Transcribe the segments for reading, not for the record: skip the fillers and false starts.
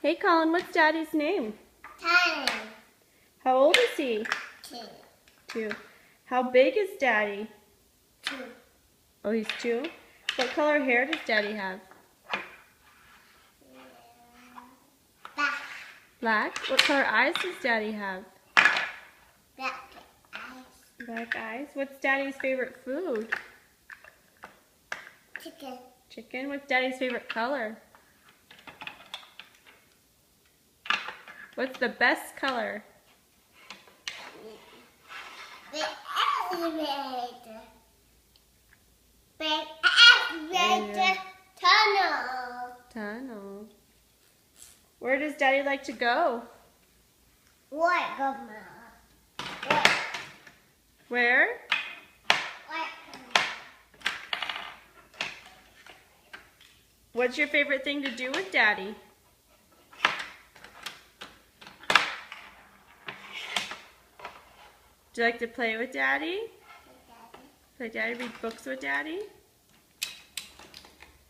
Hey Colin, what's Daddy's name? Time. How old is he? 2. 2. How big is Daddy? 2. Oh, he's 2? What color hair does Daddy have? Black. Black? What color eyes does Daddy have? Black eyes. Black eyes. What's Daddy's favorite food? Chicken. Chicken. What's Daddy's favorite color? What's the best color? Big elevator. Big elevator. Tunnel. Tunnel. Where does Daddy like to go? What, Grandma? What? Where? What? What's your favorite thing to do with Daddy? Do you like to play with Daddy? Play Daddy? Read books with Daddy?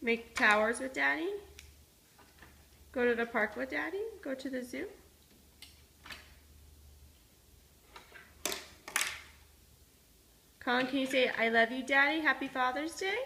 Make towers with Daddy? Go to the park with Daddy? Go to the zoo? Colin, can you say, I love you, Daddy? Happy Father's Day?